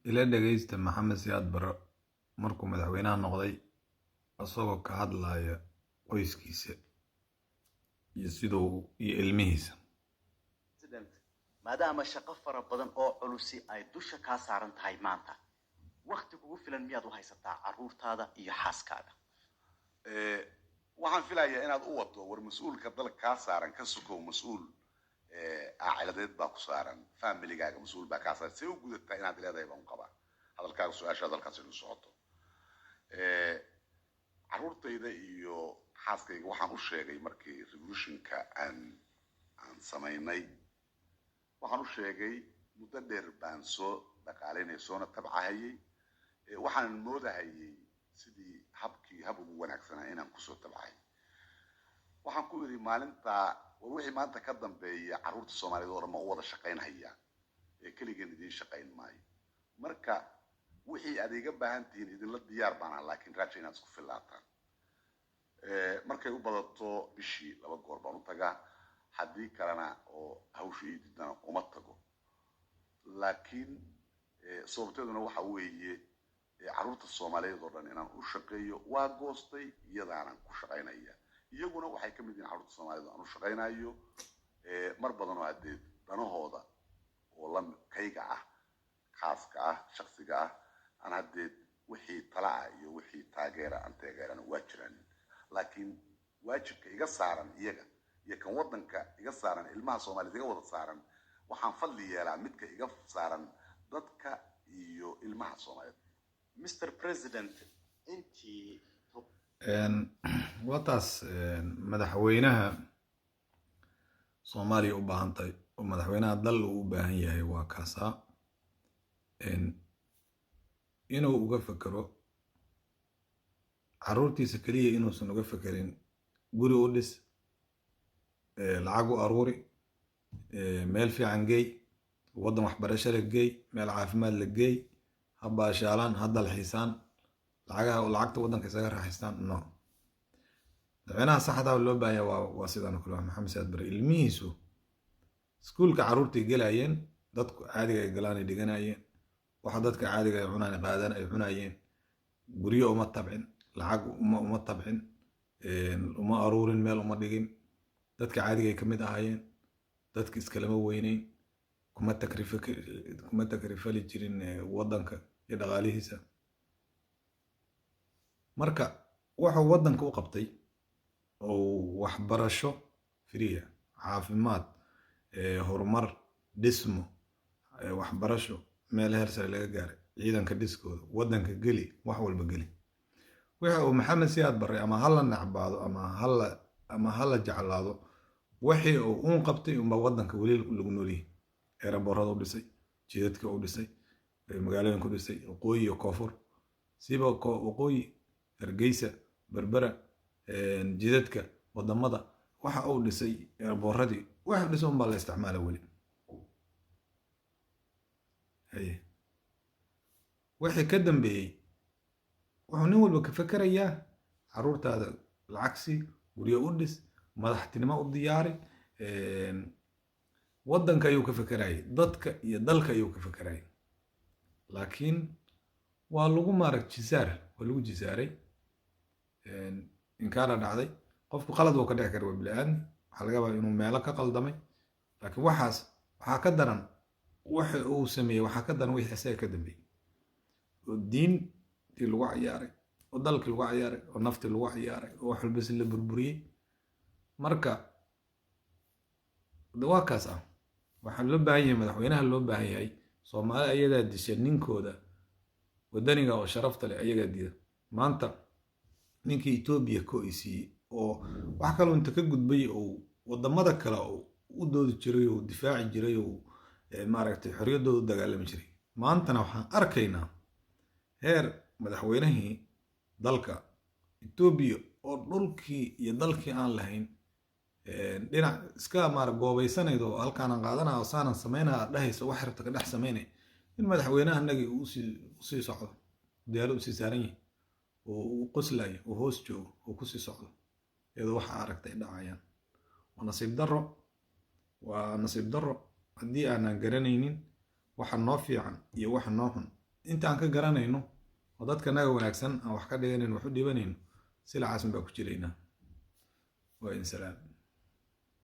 ila dhagaysta Maxamed Siyaad Barre markuu madaxweynaha noqday asagoo ka hadlaya qoyskiisa iyo sidoo iyo ilmihiisa. maadaama shaqo fara badan oo culusi ay dusha ka saaran tahay maanta waqti kugu filan miyaad u haysataa caruurtaada iyo xaaskaaga? waxaan filayaa inaad u wado war mas'uulka dalka ka saaran ka sukow mas'uul عائلتك باكسارن فاميلي جاك مسؤول باكسار سوي جودك كائن عدل هذا يبغى مقابل هذا الكلام سؤال هذا الكلام سنو صوته عرورت إذا يو حاسك وحنا الشيء مركي ريفولوشن كأن عن سمايني وحنا الشيء متدر بانسو بقالين سونا تبع هاي وحنا الموضة هاي سيدي حبكي هبوا ونكسنا هنا نكسر تبع هاي وحنا كل مالنتا ووحي ما أنت كذب بعروض الصومالي دور ما هو الشقين هيا كل جندي شقين ماي مركا وحي أدي جنبها أنتين إذا لا ديار بنا لكن راجعين نسقف في اللاتان مركا يقبضوا بشي لو قربان تجا حدي كرنا أو هوشي جدا ومتجو لكن صورته إنه حوي عروض الصومالي دور أنا وشقيه وقصتي يدعنا كشقين هيا iyaguna waxay ka mid yihiin carruurta Soomaalida aanu shaqaynayo mar badan oo adeed danahooda oo la kayga ah khaaska ah shakhsiga ah aan adeed wixii talaa iyo wixii taageera aan taageerana waa jiraan laakiin waajibka iga saaran iyaga iyo kan wadanka iga saaran ilmaha Soomaalida iga wada saaran waxaan fadli yeelaa midka iga saaran dadka iyo ilmaha Soomaalida. Mr. President intii wataas madaxweynaha Soomaaliya u baahantay oo madaxweynaha dal u baahan yahay waa kaasa inuu uga fakaro caruurtiisa kaliya inuusan uga fakarin guri u dhis lacag u aruuri meel fiican geey wadan waxbarasho la geey meel caafimaad la geey habaashaalaan hadal xiisaan lacagta wadanka isaga raaxaystaan no madaxweynaha saxda loo baahan waa sidaan kale Maxamed Siyaad Barre ilmihiisu iskuulka caruurtii galayeen dadku caadiga ay galaan dhiganayeen waxa dadka caadiga ay cunaan qaadan ay cunayeen guriyo uma tabcin lacag uma tabcin uma aruurin meel uma dhigin dadka caadiga ay kamid ahaayeen dadka iskalama weynayn kuma takrifali jirin wadanka iyo dhaqaalihiisa marka wuxuu wadanka u qabtay oo waxbarasho firiya caafimaad horumar dhismo waxbarasho meel heer sare laga gaaray ciidanka dhiskooda wadanka geli wax walba geli waxa uu Maxamed Siyaad Barre ama hala nacbaado ama hala jeclaado wixii uu qabtay uma wadanka wali lagu noolyahay eraboorada u dhisay jidadka u dhisay magaalooyinka u dhisay waqooyi iyo koonfur siba waqooyi Hargeysa Berbera jidadka wadamada waxa uu dhisay eerbooradii waxa dhisay un baa la isticmaala wali wixii ka dambeeyay wuxuu nin walba ka fakarayaa caruurtaada lacagsi guriyo u dhis madaxtinimo u diyaari wadanka ayuu ka fakarayay dadka iyo dalka ayuu ka fakarayay laakiin waa lagu maarag jisaar waa lagu jisaaray inkaana dhacday qofku qalad uu ka dhici karo bilaadan waxa laga yaabaa inuu meelo ka qaldamay laakiin waxa ka daran waxa uu sameeyay waxa ka daran wixii asaga ka dambeeyay oo diintii lagu ciyaaray oo dalkii lagu ciyaaray oo naftii lagu ciyaaray oo wax walba si la burburiyay marka dawaakaas waxa loo baahan yahay madaxweynaha loo baahan yahay Soomaali ayadaa dishay ninkooda wadaniga oo sharafta leh ayaga diida maanta ninkii Itoobiya ko isii oo wax kale inta ka gudbay oo wadamada kale u doodi jiray oo difaaci jiray oo maaragtay xorriyadooda dagaalami jiray maantana waxaan arkaynaa heer madaxweynihii dalka Itoobiya oo dhulkii iyo dalkii aan lahayn dhinac iska goobaysanaydo halkaan qaadanaa oo saanan sameynaa dhahaysa wax rabta ka dhex sameynay in madaxweynaha anagii uu sii socdo diyaarad u sii saaran yahay oo uu qoslayo oo hoos joogo oo ku sii socdo iyadoo waxa aragtay dhacayaan waa nasiib darro haddii aanan garanaynin waxa noo fiican iyo waxa noo xun intaan ka garanayno oo dadka naga wanaagsan aan wax ka dhiganayno wax u dhibanayno silacaas baa ku jiraynaa waa in salaam